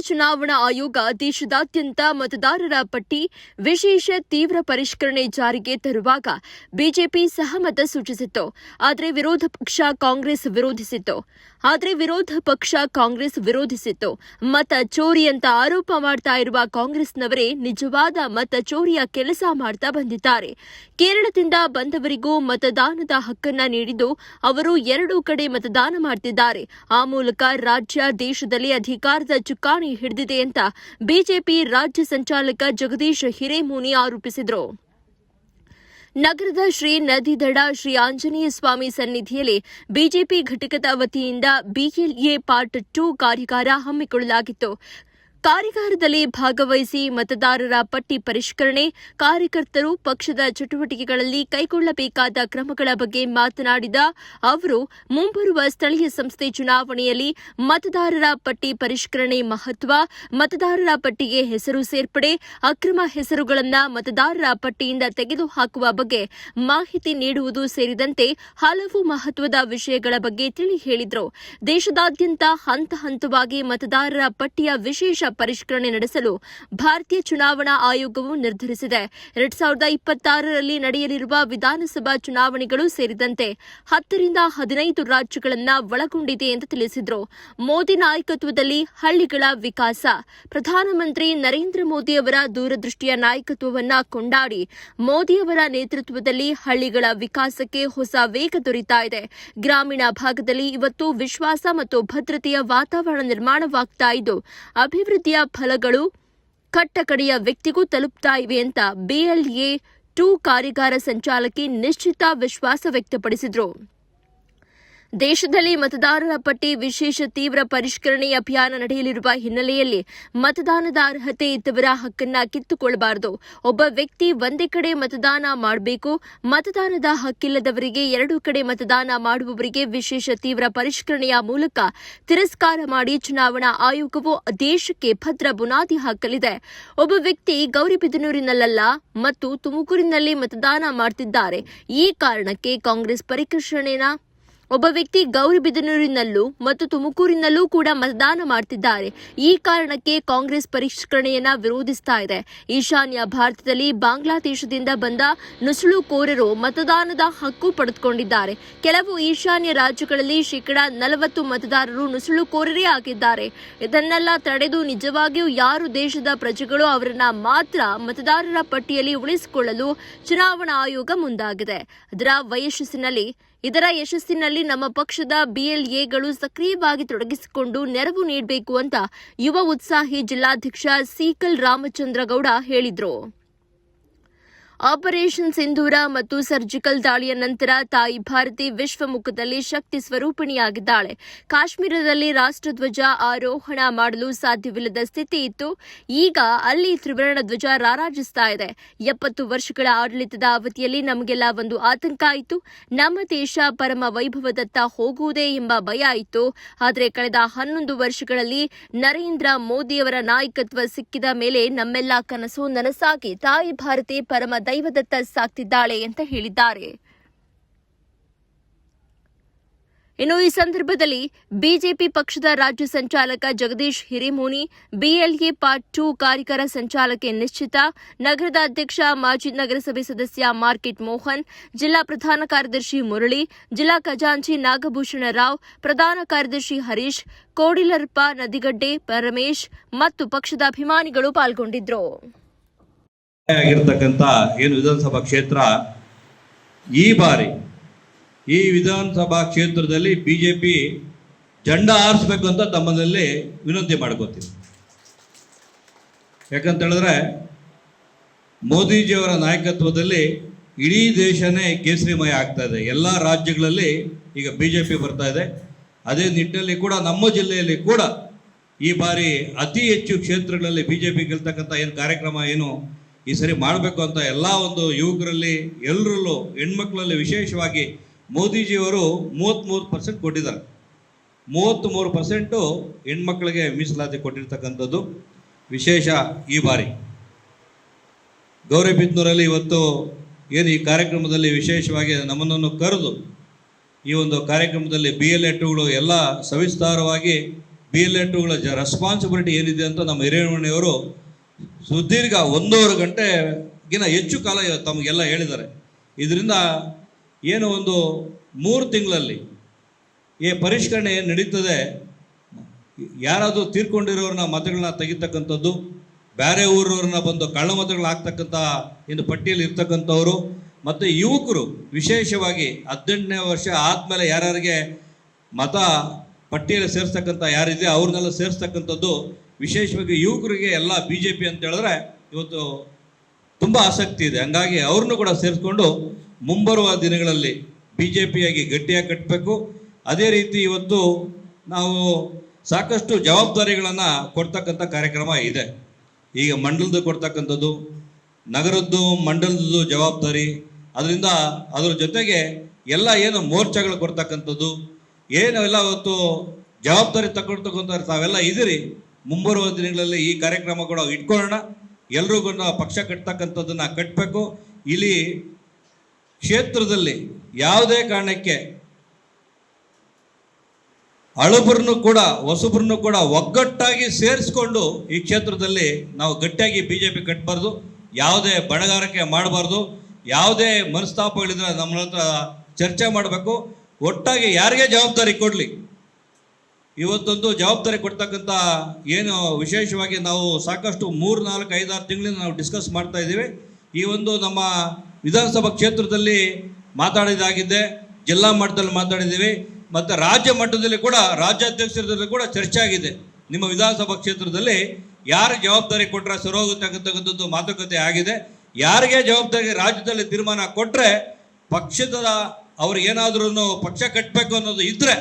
ಚುನಾವಣಾ ಆಯೋಗ ದೇಶದಾದ್ಯಂತ ಮತದಾರರ ಪಟ್ಟಿ ವಿಶೇಷ ತೀವ್ರ ಪರಿಷ್ಕರಣೆ ಜಾರಿಗೆ ತರುವಾಗ ಬಿಜೆಪಿ ಸಹಮತ ಸೂಚಿಸಿತ್ತು. ಆದರೆ ವಿರೋಧ ಪಕ್ಷ ಕಾಂಗ್ರೆಸ್ ವಿರೋಧಿಸಿತ್ತು. ಮತ ಚೋರಿ ಅಂತ ಆರೋಪ ಮಾಡ್ತಾ ಇರುವ ಕಾಂಗ್ರೆಸ್ನವರೇ ನಿಜವಾದ ಮತ ಚೋರಿಯ ಕೆಲಸ ಮಾಡ್ತಾ ಬಂದಿದ್ದಾರೆ. ಕೇರಳದಿಂದ ಬಂದವರಿಗೂ ಮತದಾನದ ಹಕ್ಕನ್ನ ನೀಡಿದ್ದು ಅವರು ಎರಡೂ ಕಡೆ ಮತದಾನ ಮಾಡ್ತಿದ್ದಾರೆ. ಆ ಮೂಲಕ ರಾಜ್ಯ ದೇಶದಲ್ಲಿ ಅಧಿಕಾರದ ಚುಕ್ಕಾಣಿ ಹಿಡಿದಿದೆ ಅಂತ ಬಿಜೆಪಿ ರಾಜ್ಯ ಸಂಚಾಲಕ ಜಗದೀಶ್ ಹಿರೇಮನಿ ಆರೋಪಿಸಿದರು. ನಗರದ ಶ್ರೀ ನದಿ ದಡ ಶ್ರೀ ಆಂಜನೇಯ ಸ್ವಾಮಿ ಸನ್ನಿಧಿಯಲ್ಲಿ ಬಿಜೆಪಿ ಘಟಕದ ವತಿಯಿಂದ ಬಿಎಲ್ಎ ಪಾರ್ಟ್ 2 ಕಾರ್ಯಾಗಾರ ಹಮ್ಮಿಕೊಳ್ಳಲಾಗಿತ್ತು. ಕಾರ್ಯಾಗಾರದಲ್ಲಿ ಭಾಗವಹಿಸಿ ಮತದಾರರ ಪಟ್ಟಿ ಪರಿಷ್ಕರಣೆ, ಕಾರ್ಯಕರ್ತರು ಪಕ್ಷದ ಚಟುವಟಿಕೆಗಳಲ್ಲಿ ಕೈಗೊಳ್ಳಬೇಕಾದ ಕ್ರಮಗಳ ಬಗ್ಗೆ ಮಾತನಾಡಿದ ಅವರು, ಮುಂಬರುವ ಸ್ಥಳೀಯ ಸಂಸ್ಥೆ ಚುನಾವಣೆಯಲ್ಲಿ ಮತದಾರರ ಪಟ್ಟಿ ಪರಿಷ್ಕರಣೆ ಮಹತ್ವ, ಮತದಾರರ ಪಟ್ಟಿಗೆ ಹೆಸರು ಸೇರ್ಪಡೆ, ಅಕ್ರಮ ಹೆಸರುಗಳನ್ನು ಮತದಾರರ ಪಟ್ಟಿಯಿಂದ ತೆಗೆದುಹಾಕುವ ಬಗ್ಗೆ ಮಾಹಿತಿ ನೀಡುವುದು ಸೇರಿದಂತೆ ಹಲವು ಮಹತ್ವದ ವಿಷಯಗಳ ಬಗ್ಗೆ ತಿಳಿ ಹೇಳಿದರು. ದೇಶದಾದ್ಯಂತ ಹಂತ ಹಂತವಾಗಿ ಮತದಾರರ ಪಟ್ಟಿಯ ವಿಶೇಷ ಪರಿಷ್ಕರಣೆ ನಡೆಸಲು ಭಾರತೀಯ ಚುನಾವಣಾ ಆಯೋಗವು ನಿರ್ಧರಿಸಿದೆ. 2026ರಲ್ಲಿ ನಡೆಯಲಿರುವ ವಿಧಾನಸಭಾ ಚುನಾವಣೆಗಳು ಸೇರಿದಂತೆ 10 ರಿಂದ 15 ರಾಜ್ಯಗಳನ್ನು ಒಳಗೊಂಡಿದೆ ಎಂದು ತಿಳಿಸಿದರು. ಮೋದಿ ನಾಯಕತ್ವದಲ್ಲಿ ಹಳ್ಳಿಗಳ ವಿಕಾಸ. ಪ್ರಧಾನಮಂತ್ರಿ ನರೇಂದ್ರ ಮೋದಿ ಅವರ ದೂರದೃಷ್ಟಿಯ ನಾಯಕತ್ವವನ್ನು ಕೊಂಡಾಡಿ ಮೋದಿಯವರ ನೇತೃತ್ವದಲ್ಲಿ ಹಳ್ಳಿಗಳ ವಿಕಾಸಕ್ಕೆ ಹೊಸ ವೇಗ ದೊರೆತಾ ಇದೆ. ಗ್ರಾಮೀಣ ಭಾಗದಲ್ಲಿ ಇವತ್ತು ವಿಶ್ವಾಸ ಮತ್ತು ಭದ್ರತೆಯ ವಾತಾವರಣ ನಿರ್ಮಾಣವಾಗ್ತಾ ಇದ್ದು ಅಭಿವೃದ್ಧಿಯ ಫಲಗಳು ಕಟ್ಟಕಡೆಯ ವ್ಯಕ್ತಿಗೂ ತಲುಪ್ತಾ ಇವೆ ಅಂತ ಬಿಎಲ್ಎ 2 ಕಾರ್ಯಾಗಾರ ಸಂಚಾಲಕಿ ನಿಶ್ಚಿತ ವಿಶ್ವಾಸ ವ್ಯಕ್ತಪಡಿಸಿದರು. ದೇಶದಲ್ಲಿ ಮತದಾರರ ಪಟ್ಟಿ ವಿಶೇಷ ತೀವ್ರ ಪರಿಷ್ಕರಣೆ ಅಭಿಯಾನ ನಡೆಯಲಿರುವ ಹಿನ್ನೆಲೆಯಲ್ಲಿ ಮತದಾನದ ಅರ್ಹತೆ ಇದ್ದವರ ಹಕ್ಕನ್ನ ಕಿತ್ತುಕೊಳ್ಳಬಾರದು. ಒಬ್ಬ ವ್ಯಕ್ತಿ ಒಂದೇ ಕಡೆ ಮತದಾನ ಮಾಡಬೇಕು. ಮತದಾನದ ಹಕ್ಕಿಲ್ಲದವರಿಗೆ ಎರಡೂ ಕಡೆ ಮತದಾನ ಮಾಡುವವರಿಗೆ ವಿಶೇಷ ತೀವ್ರ ಪರಿಷ್ಕರಣೆಯ ಮೂಲಕ ತಿರಸ್ಕಾರ ಮಾಡಿ ಚುನಾವಣಾ ಆಯೋಗವು ದೇಶಕ್ಕೆ ಭದ್ರ ಬುನಾದಿ ಹಾಕಲಿದೆ. ಒಬ್ಬ ವ್ಯಕ್ತಿ ಗೌರಿಬಿದನೂರಿನಲ್ಲ ಮತ್ತು ತುಮಕೂರಿನಲ್ಲಿ ಮತದಾನ ಮಾಡುತ್ತಿದ್ದಾರೆ. ಈ ಕಾರಣಕ್ಕೆ ಕಾಂಗ್ರೆಸ್ ಪರಿಷ್ಕರಣೆನ ಒಬ್ಬ ವ್ಯಕ್ತಿ ಗೌರಿಬಿದನೂರಿನಲ್ಲೂ ಮತ್ತು ತುಮಕೂರಿನಲ್ಲೂ ಕೂಡ ಮತದಾನ ಮಾಡುತ್ತಿದ್ದಾರೆ. ಈ ಕಾರಣಕ್ಕೆ ಕಾಂಗ್ರೆಸ್ ಪರಿಷ್ಕರಣೆಯನ್ನ ವಿರೋಧಿಸ್ತಾ ಇದೆ. ಈಶಾನ್ಯ ಭಾರತದಲ್ಲಿ ಬಾಂಗ್ಲಾದೇಶದಿಂದ ಬಂದ ನುಸುಳುಕೋರರು ಮತದಾನದ ಹಕ್ಕು ಪಡೆದುಕೊಂಡಿದ್ದಾರೆ. ಕೆಲವು ಈಶಾನ್ಯ ರಾಜ್ಯಗಳಲ್ಲಿ 40% ಮತದಾರರು ನುಸುಳುಕೋರರೇ ಆಗಿದ್ದಾರೆ. ಇದನ್ನೆಲ್ಲ ತಡೆದು ನಿಜವಾಗಿಯೂ ಯಾರು ದೇಶದ ಪ್ರಜೆಗಳು ಅವರನ್ನ ಮಾತ್ರ ಮತದಾರರ ಪಟ್ಟಿಯಲ್ಲಿ ಉಳಿಸಿಕೊಳ್ಳಲು ಚುನಾವಣಾ ಆಯೋಗ ಮುಂದಾಗಿದೆ. ಇದರ ಯಶಸ್ಸಿನಲ್ಲಿ ನಮ್ಮ ಪಕ್ಷದ ಬಿಎಲ್ಎಗಳು ಸಕ್ರಿಯವಾಗಿ ತೊಡಗಿಸಿಕೊಂಡು ನೆರವು ನೀಡಬೇಕು ಅಂತ ಯುವ ಉತ್ಸಾಹಿ ಜಿಲ್ಲಾಧ್ಯಕ್ಷ ಸೀಕಲ್ ರಾಮಚಂದ್ರಗೌಡ ಹೇಳಿದರು. ಆಪರೇಷನ್ ಸಿಂಧೂರ ಮತ್ತು ಸರ್ಜಿಕಲ್ ದಾಳಿಯ ನಂತರ ತಾಯಿ ಭಾರತಿ ವಿಶ್ವಮುಖದಲ್ಲಿ ಶಕ್ತಿ ಸ್ವರೂಪಿಣಿಯಾಗಿದ್ದಾಳೆ. ಕಾಶ್ಮೀರದಲ್ಲಿ ರಾಷ್ಟ್ರಧ್ವಜ ಆರೋಹಣ ಮಾಡಲು ಸಾಧ್ಯವಿಲ್ಲದ ಸ್ಥಿತಿ ಇತ್ತು. ಈಗ ಅಲ್ಲಿ ತ್ರಿವರ್ಣ ಧ್ವಜ ರಾರಾಜಿಸ್ತಾ ಇದೆ. 70 ವರ್ಷಗಳ ಆಡಳಿತದ ಅವಧಿಯಲ್ಲಿ ನಮಗೆಲ್ಲ ಒಂದು ಆತಂಕ ಇತ್ತು. ನಮ್ಮ ದೇಶ ಪರಮ ವೈಭವದತ್ತ ಹೋಗುವುದೇ ಎಂಬ ಭಯ ಇತ್ತು. ಆದರೆ ಕಳೆದ 11 ವರ್ಷಗಳಲ್ಲಿ ನರೇಂದ್ರ ಮೋದಿಯವರ ನಾಯಕತ್ವ ಸಿಕ್ಕಿದ ಮೇಲೆ ನಮ್ಮೆಲ್ಲ ಕನಸು ನನಸಾಗಿ ತಾಯಿ ಭಾರತಿ ಪರಮ ದೈವದತ್ತ ಸಾಗ್ತಿದ್ದಾಳೆ ಅಂತ ಹೇಳಿದ್ದಾರೆ. ಇನ್ನು ಈ ಸಂದರ್ಭದಲ್ಲಿ ಬಿಜೆಪಿ ಪಕ್ಷದ ರಾಜ್ಯ ಸಂಚಾಲಕ ಜಗದೀಶ್ ಹಿರೇಮನಿ, ಬಿಎಲ್ಎ ಪಾರ್ಟ್ 2 ಕಾರ್ಯಾಗಾರ ಸಂಚಾಲಕಿ ನಿಶ್ಚಿತ, ನಗರದ ಅಧ್ಯಕ್ಷ ಮಾಜಿ ನಗರಸಭೆ ಸದಸ್ಯ ಮಾರ್ಕೆಟ್ ಮೋಹನ್, ಜಿಲ್ಲಾ ಪ್ರಧಾನ ಕಾರ್ಯದರ್ಶಿ ಮುರಳಿ, ಜಿಲ್ಲಾ ಖಜಾಂಚಿ ನಾಗಭೂಷಣ ರಾವ್, ಪ್ರಧಾನ ಕಾರ್ಯದರ್ಶಿ ಹರೀಶ್, ಕೋಡಿಲರ್ಪ ನದಿಗಡ್ಡೆ ಪರಮೇಶ್ ಮತ್ತು ಪಕ್ಷದ ಅಭಿಮಾನಿಗಳು ಪಾಲ್ಗೊಂಡಿದ್ದರು. ಏನು ವಿಧಾನಸಭಾ ಕ್ಷೇತ್ರ ಈ ಬಾರಿ ಈ ವಿಧಾನಸಭಾ ಕ್ಷೇತ್ರದಲ್ಲಿ ಬಿಜೆಪಿ ಜೆಂಡ ಹಾರಿಸಬೇಕು ಅಂತ ತಮ್ಮಲ್ಲಿ ವಿನಂತಿ ಮಾಡ್ಕೋತೀವಿ. ಯಾಕಂತ ಹೇಳಿದ್ರೆ ಮೋದಿಜಿಯವರ ನಾಯಕತ್ವದಲ್ಲಿ ಇಡೀ ದೇಶನೇ ಕೇಸರಿಮಯ ಆಗ್ತಾ ಇದೆ. ಎಲ್ಲ ರಾಜ್ಯಗಳಲ್ಲಿ ಈಗ ಬಿಜೆಪಿ ಬರ್ತಾ ಇದೆ. ಅದೇ ನಿಟ್ಟಿನಲ್ಲಿ ಕೂಡ ನಮ್ಮ ಜಿಲ್ಲೆಯಲ್ಲಿ ಕೂಡ ಈ ಬಾರಿ ಅತಿ ಹೆಚ್ಚು ಕ್ಷೇತ್ರಗಳಲ್ಲಿ ಬಿಜೆಪಿ ಗೆಲ್ತಕ್ಕಂಥ ಏನು ಕಾರ್ಯಕ್ರಮ ಏನು ಈ ಸರಿ ಮಾಡಬೇಕು ಅಂತ ಎಲ್ಲ ಒಂದು ಯುವಕರಲ್ಲಿ ಎಲ್ಲರಲ್ಲೂ ಹೆಣ್ಮಕ್ಳಲ್ಲಿ ವಿಶೇಷವಾಗಿ ಮೋದಿಜಿಯವರು 33% ಕೊಟ್ಟಿದ್ದಾರೆ. 33% ಹೆಣ್ಮಕ್ಳಿಗೆ ಮೀಸಲಾತಿ ಕೊಟ್ಟಿರ್ತಕ್ಕಂಥದ್ದು ವಿಶೇಷ. ಈ ಬಾರಿ ಗೌರಿಬಿದನೂರಲ್ಲಿ ಇವತ್ತು ಏನು ಈ ಕಾರ್ಯಕ್ರಮದಲ್ಲಿ ವಿಶೇಷವಾಗಿ ನಮ್ಮನ್ನು ಕರೆದು ಈ ಒಂದು ಕಾರ್ಯಕ್ರಮದಲ್ಲಿ ಬಿಎಲ್ಎ 2ಗಳು ಎಲ್ಲ ಸವಿಸ್ತಾರವಾಗಿ BLA2ಗಳ ರೆಸ್ಪಾನ್ಸಿಬಿಲಿಟಿ ಏನಿದೆ ಅಂತ ನಮ್ಮ ಹಿರೇಮಣಿಯವರು ಸುದೀರ್ಘ 1.5 ಗಂಟೆಗಿನ ಹೆಚ್ಚು ಕಾಲ ತಮಗೆಲ್ಲ ಹೇಳಿದ್ದಾರೆ. ಇದರಿಂದ ಏನು ಒಂದು 3 ತಿಂಗಳಲ್ಲಿ ಈ ಪರಿಷ್ಕರಣೆ ಏನು ನಡೀತದೆ, ಯಾರಾದರೂ ತೀರ್ಕೊಂಡಿರೋರನ್ನ ಮತಗಳನ್ನ ತೆಗಿತಕ್ಕಂಥದ್ದು, ಬೇರೆ ಊರವ್ರನ್ನ ಬಂದು ಕಳ್ಳ ಮತಗಳು ಹಾಕ್ತಕ್ಕಂಥ ಇನ್ನು ಪಟ್ಟಿಯಲ್ಲಿ ಇರ್ತಕ್ಕಂಥವ್ರು, ಮತ್ತು ಯುವಕರು ವಿಶೇಷವಾಗಿ 18ನೇ ವರ್ಷ ಆದಮೇಲೆ ಯಾರ್ಯಾರಿಗೆ ಮತ ಪಟ್ಟಿಯಲ್ಲಿ ಸೇರಿಸ್ತಕ್ಕಂಥ ಯಾರಿದೆ ಅವ್ರನ್ನೆಲ್ಲ ಸೇರಿಸ್ತಕ್ಕಂಥದ್ದು, ವಿಶೇಷವಾಗಿ ಯುವಕರಿಗೆ ಎಲ್ಲ BJP ಅಂತ ಹೇಳಿದ್ರೆ ಇವತ್ತು ತುಂಬ ಆಸಕ್ತಿ ಇದೆ. ಹಂಗಾಗಿ ಅವ್ರನ್ನೂ ಕೂಡ ಸೇರಿಸ್ಕೊಂಡು ಮುಂಬರುವ ದಿನಗಳಲ್ಲಿ BJPಯಾಗಿ ಗಟ್ಟಿಯಾಗಿ ಕಟ್ಟಬೇಕು. ಅದೇ ರೀತಿ ಇವತ್ತು ನಾವು ಸಾಕಷ್ಟು ಜವಾಬ್ದಾರಿಗಳನ್ನು ಕೊಡ್ತಕ್ಕಂಥ ಕಾರ್ಯಕ್ರಮ ಇದೆ. ಈಗ ಮಂಡಲದ ಕೊಡ್ತಕ್ಕಂಥದ್ದು, ನಗರದ್ದು ಮಂಡಲದ್ದು ಜವಾಬ್ದಾರಿ, ಅದರಿಂದ ಅದ್ರ ಜೊತೆಗೆ ಎಲ್ಲ ಏನು ಮೋರ್ಚಾಗಳು ಕೊಡ್ತಕ್ಕಂಥದ್ದು, ಏನೆಲ್ಲ ಇವತ್ತು ಜವಾಬ್ದಾರಿ ತಗೊಳ್ತಕ್ಕಂಥ ತಾವೆಲ್ಲ ಇದ್ದೀರಿ. ಮುಂಬರುವ ದಿನಗಳಲ್ಲಿ ಈ ಕಾರ್ಯಕ್ರಮ ಕೂಡ ಇಟ್ಕೊಳ್ಳೋಣ. ಎಲ್ರಿಗೂ ಪಕ್ಷ ಕಟ್ತಕ್ಕಂಥದ್ದನ್ನು ಕಟ್ಟಬೇಕು. ಇಲ್ಲಿ ಕ್ಷೇತ್ರದಲ್ಲಿ ಯಾವುದೇ ಕಾರಣಕ್ಕೆ ಹಳಬರನ್ನು ಕೂಡ ಹೊಸಬ್ರನ್ನು ಕೂಡ ಒಗ್ಗಟ್ಟಾಗಿ ಸೇರಿಸ್ಕೊಂಡು ಈ ಕ್ಷೇತ್ರದಲ್ಲಿ ನಾವು ಗಟ್ಟಿಯಾಗಿ BJP ಕಟ್ಟಬಾರ್ದು, ಯಾವುದೇ ಬಣಗಾರಿಕೆ ಮಾಡಬಾರ್ದು, ಯಾವುದೇ ಮನಸ್ತಾಪಗಳಿದ್ರೆ ನಮ್ಮ ಹತ್ರ ಚರ್ಚೆ ಮಾಡಬೇಕು. ಒಟ್ಟಾಗಿ ಯಾರಿಗೆ ಜವಾಬ್ದಾರಿ ಕೊಡಲಿ, ಇವತ್ತೊಂದು ಜವಾಬ್ದಾರಿ ಕೊಡ್ತಕ್ಕಂಥ ಏನು ವಿಶೇಷವಾಗಿ ನಾವು ಸಾಕಷ್ಟು 3, 4, 5, 6 ತಿಂಗಳಿಂದ ನಾವು ಡಿಸ್ಕಸ್ ಮಾಡ್ತಾ ಇದ್ದೀವಿ. ಈ ಒಂದು ನಮ್ಮ ವಿಧಾನಸಭಾ ಕ್ಷೇತ್ರದಲ್ಲಿ ಮಾತಾಡಿದಾಗಿದೆ, ಜಿಲ್ಲಾ ಮಟ್ಟದಲ್ಲಿ ಮಾತಾಡಿದ್ದೀವಿ, ಮತ್ತು ರಾಜ್ಯ ಮಟ್ಟದಲ್ಲಿ ಕೂಡ ರಾಜ್ಯಾಧ್ಯಕ್ಷರಲ್ಲಿ ಕೂಡ ಚರ್ಚೆ ಆಗಿದೆ. ನಿಮ್ಮ ವಿಧಾನಸಭಾ ಕ್ಷೇತ್ರದಲ್ಲಿ ಯಾರು ಜವಾಬ್ದಾರಿ ಕೊಟ್ಟರೆ ಸರೋಗುತ್ತಕ್ಕಂಥದ್ದು ಮಾತುಕತೆ ಆಗಿದೆ. ಯಾರಿಗೆ ಜವಾಬ್ದಾರಿ ರಾಜ್ಯದಲ್ಲಿ ತೀರ್ಮಾನ ಕೊಟ್ಟರೆ ಪಕ್ಷದ ಅವ್ರಿಗೇನಾದ್ರೂ ಪಕ್ಷ ಕಟ್ಟಬೇಕು ಅನ್ನೋದು ಇದ್ದರೆ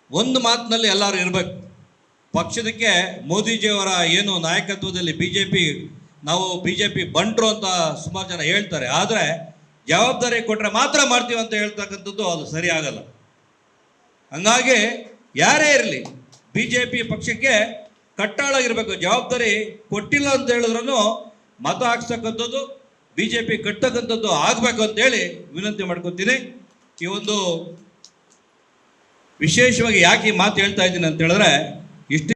ಒಂದು ಮಾತಿನಲ್ಲಿ ಎಲ್ಲರೂ ಇರಬೇಕು. ಪಕ್ಷದಕ್ಕೆ ಮೋದಿಜಿಯವರ ಏನು ನಾಯಕತ್ವದಲ್ಲಿ ನಾವು BJP ಬಂಟ್ರು ಅಂತ ಸುಮಾರು ಜನ ಹೇಳ್ತಾರೆ. ಆದರೆ ಜವಾಬ್ದಾರಿ ಕೊಟ್ಟರೆ ಮಾತ್ರ ಮಾಡ್ತೀವಿ ಅಂತ ಹೇಳ್ತಕ್ಕಂಥದ್ದು ಅದು ಸರಿ ಆಗಲ್ಲ. ಹಂಗಾಗಿ ಯಾರೇ ಇರಲಿ BJP ಪಕ್ಷಕ್ಕೆ ಕಟ್ಟಾಳಾಗಿರ್ಬೇಕು. ಜವಾಬ್ದಾರಿ ಕೊಟ್ಟಿಲ್ಲ ಅಂತ ಹೇಳಿದ್ರೂ ಮತ ಹಾಕ್ಸ್ತಕ್ಕಂಥದ್ದು, BJP ಕಟ್ಟತಕ್ಕಂಥದ್ದು ಆಗಬೇಕು ಅಂತೇಳಿ ವಿನಂತಿ ಮಾಡ್ಕೊತೀನಿ. ಈ ಒಂದು ವಿಶೇಷವಾಗಿ ಯಾಕೆ ಈ ಮಾತು ಹೇಳ್ತಾ ಇದ್ದೀನಿ ಅಂತ ಹೇಳಿದ್ರೆ, ಇಷ್ಟು